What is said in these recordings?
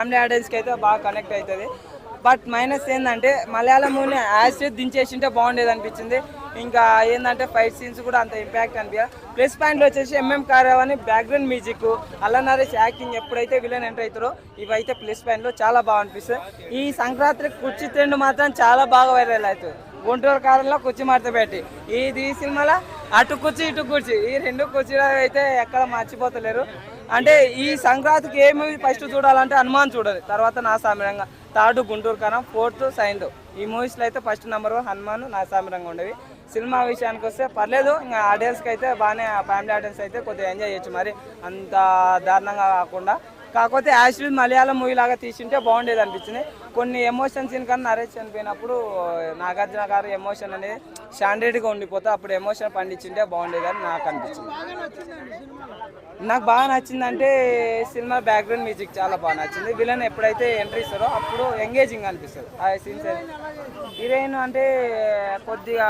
Family ఆడియన్స్కి అయితే బాగా కనెక్ట్ అవుతుంది. బట్ మైనస్ ఏంటంటే మలయాళం మూవీని యాసిడ్ దించేసింటే బాగుండేది అనిపించింది. ఇంకా ఏంటంటే ఫైట్ సీన్స్ కూడా అంత ఇంపాక్ట్ అనిపించాలి. ప్లస్ పాయింట్లు వచ్చేసి ఎంఎం కారావని బ్యాక్గ్రౌండ్ మ్యూజిక్, అల్లా నరేష్ యాక్టింగ్ ఎప్పుడైతే విలన్ ఎంటర్ అవుతారో ఇవైతే ప్లస్ పాయింట్లు చాలా బాగా అనిపిస్తుంది. ఈ సంక్రాంతి కుర్చీ ట్రెండ్ మాత్రం చాలా బాగా వైరల్ అవుతుంది. గుంటూరు కారంలో కుర్చీ మార్త పెట్టి ఈ సినిమాలో అటు కుర్చీ ఇటు కుర్చీ ఈ రెండు కుర్చీలు అయితే ఎక్కడ మర్చిపోతలేరు. అంటే ఈ సంక్రాంతికి ఏ మూవీ ఫస్ట్ చూడాలంటే హనుమాన్ చూడాలి, తర్వాత నా సామిరంగా, థర్డ్ గుంటూరు కారం, ఫోర్త్ సైంధు. ఈ మూవీస్లో అయితే ఫస్ట్ నెంబర్ 1 హనుమాన్, నా సామిరంగా ఉండేవి. సినిమా విషయానికి వస్తే పర్లేదు, ఇంకా ఆడియన్స్కి అయితే బాగానే, ఫ్యామిలీ ఆడియన్స్ అయితే కొద్దిగా ఎంజాయ్ చేయొచ్చు, మరి అంత దారుణంగా కాకుండా. కాకపోతే యాక్చువల్ మలయాళం మూవీ లాగా తీసింటే బాగుండేది అనిపించింది. కొన్ని ఎమోషన్ సీన్ కానీ నరేష్ చనిపోయినప్పుడు నాగార్జున గారు ఎమోషన్ అనేది స్టాండర్డ్గా ఉండిపోతే అప్పుడు ఎమోషన్ పండించింటే బాగుండేదని నాకు అనిపించింది. నాకు బాగా నచ్చిందంటే సినిమా బ్యాక్గ్రౌండ్ మ్యూజిక్ చాలా బాగా నచ్చింది. విలన్ ఎప్పుడైతే ఎంట్రీ ఇస్తారో అప్పుడు ఎంగేజింగ్ అనిపిస్తుంది ఆ సీన్స్. హీరోయిన్ అంటే కొద్దిగా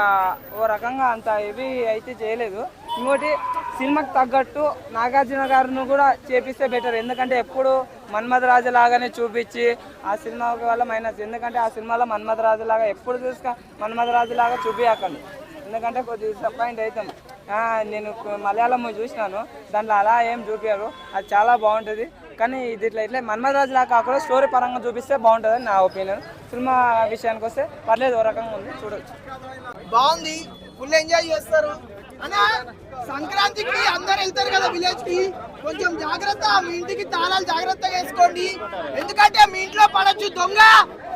ఓ రకంగా అంత హెవీ అయితే చేయలేదు. ఇంకోటి సినిమాకి తగ్గట్టు నాగార్జున గారిని కూడా చేపిస్తే బెటర్, ఎందుకంటే ఎప్పుడు మన్మథరాజు లాగానే చూపించి ఆ సినిమా వల్ల మైనస్. ఎందుకంటే ఆ సినిమాలో మన్మథరాజు లాగా ఎప్పుడు చూసుక మన్మథరాజు లాగా చూపించకండి, ఎందుకంటే కొద్దిగా డిసప్పాయింట్ అవుతాం. నేను మలయాళం చూసినాను, దాంట్లో అలా ఏం చూపించారు, అది చాలా బాగుంటుంది. కానీ దీంట్లో ఇట్లా మన్మథరాజు లాగా కాకుండా స్టోరీ పరంగా చూపిస్తే బాగుంటుందని నా ఒపీనియన్. సినిమా విషయానికి వస్తే పర్లేదు, ఓ రకంగా ఉంది, చూడవచ్చు. బాగుంది, ఫుల్ ఎంజాయ్ చేస్తారు. అన్నా సంక్రాంతికి అందరు వెళ్తారు కదా విలేజ్ కి, కొంచెం జాగ్రత్త, మీ ఇంటికి తాళాలు జాగ్రత్తగా వేసుకోండి, ఎందుకంటే మీ ఇంట్లో పడచ్చు దొంగ.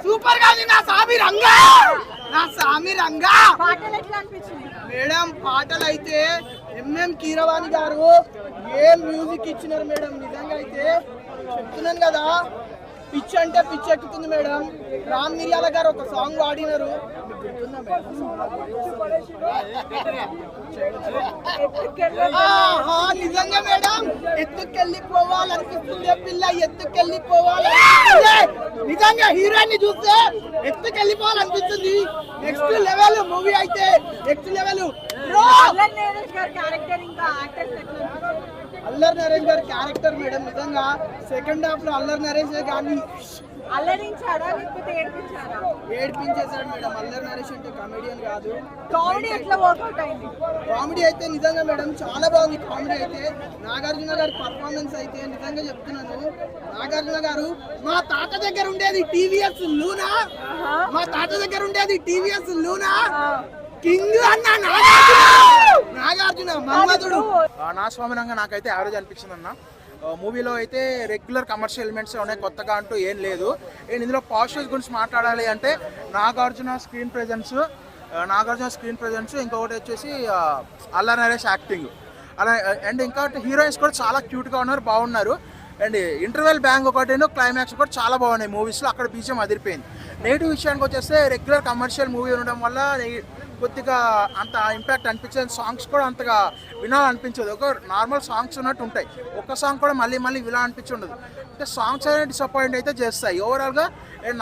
సూపర్ గా ఉంది నా సామి రంగా, నా సామి రంగా. మేడం పాటలు అయితే ఎంఎం కీరవాణి గారు ఏం మ్యూజిక్ ఇచ్చినారు మేడం, నిజంగా అయితే చెప్తున్నాను కదా, పిచ్ అంటే పిచ్ ఎక్కుతుంది మేడం. రామ్ మిర్యాల గారు ఒక సాంగ్ వాడినారు, నిజంగా మేడం ఎత్తుకెళ్ళిపోవాలనిపిస్తుంది పిల్ల, ఎత్తుకెళ్ళిపోవాలనిపిస్తుంది. నిజంగా హీరోయిన్ చూస్తే ఎత్తుకెళ్ళిపోవాలనిపిస్తుంది. నెక్స్ట్ లెవెల్ మూవీ అయితే, నెక్స్ట్ లెవెల్. అల్లరి నరేష్ గారి క్యారెక్టర్ మేడం నిజంగా సెకండ్ హాఫ్ లో అల్లరి నరేష్ కానీ ఏడిపించేశాడు మేడం. అల్లరి నరేష్ అంటే కామెడియన్ కాదు, కామెడీ అయితే నిజంగా మేడం చాలా బాగుంది. కామెడీ అయితే నాగార్జున గారి పర్ఫార్మెన్స్ అయితే నిజంగా చెప్తున్నాను, నాగార్జున గారు మా తాత దగ్గర ఉండేది టీవీఎస్ లూనా, మా తాత దగ్గర ఉండేది టీవీఎస్ లూనా, కింగ్ అన్న నాగార్జున మన్మధుడు. నా స్వామిరంగా నాకైతే యావరేజ్ అనిపించింది అన్న. మూవీలో అయితే రెగ్యులర్ కమర్షియల్ ఎలిమెంట్స్ ఉన్నాయి, కొత్తగా అంటూ ఏం లేదు. నేను ఇందులో పాజిటివ్స్ గురించి మాట్లాడాలి అంటే నాగార్జున స్క్రీన్ ప్రెజెన్స్, ఇంకొకటి వచ్చేసి అల్లరి నరేష్ యాక్టింగ్, అలా అండ్ ఇంకొకటి హీరోయిన్స్ కూడా చాలా క్యూట్గా ఉన్నారు, బాగున్నారు. అండ్ ఇంటర్వెల్ బ్యాంగ్ ఒకటి, క్లైమాక్స్ కూడా చాలా బాగున్నాయి మూవీస్లో. అక్కడ బీజం అదిరిపోయింది. నెగిటివ్ విషయానికి వచ్చేస్తే రెగ్యులర్ కమర్షియల్ మూవీ ఉండడం వల్ల కొద్దిగా అంత ఇంపాక్ట్ అనిపించదు. సాంగ్స్ కూడా అంతగా వినాలనిపించదు, ఒక నార్మల్ సాంగ్స్ ఉన్నట్టు ఉంటాయి. ఒక్క సాంగ్ కూడా మళ్ళీ వినాలనిపించి ఉండదు. అంటే సాంగ్స్ అనేది డిసప్పాయింట్ అయితే చేస్తాయి. ఓవరాల్గా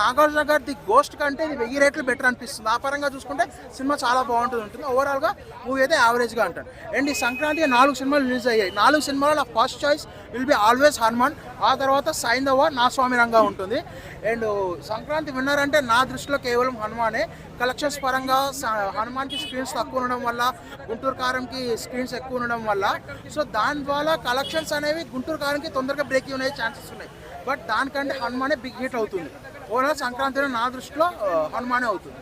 నాగార్జున గారి ది గోస్ట్ కంటే ఇది 1000 రెట్లు బెటర్ అనిపిస్తుంది. ఆ పరంగా చూసుకుంటే సినిమా చాలా బాగుంటుంది. ఓవరాల్గా మూవీ అయితే యావరేజ్గా అంటాను. అండ్ ఈ సంక్రాంతికి 4 సినిమాలు రిలీజ్ అయ్యాయి. 4 సినిమాలో నా first choice will be always Hanuman, ఆ తర్వాత సైంధవ, నా స్వామి రంగా ఉంటుంది. అండ్ సంక్రాంతి విన్నర్ అంటే నా దృష్టిలో కేవలం హనుమానే. కలెక్షన్స్ పరంగా హనుమాన్కి స్క్రీన్స్ తక్కువ ఉండడం వల్ల, గుంటూరు కారంకి స్క్రీన్స్ ఎక్కువ ఉండడం వల్ల, సో దాని ద్వారా కలెక్షన్స్ అనేవి గుంటూరు కారంకి తొందరగా బ్రేక్ అయ్యే ఛాన్సెస్ ఉన్నాయి. బట్ దానికంటే హనుమానే బిగ్ హిట్ అవుతుంది. ఓవరాల్ సంక్రాంతిలో నా దృష్టిలో హనుమానే అవుతుంది.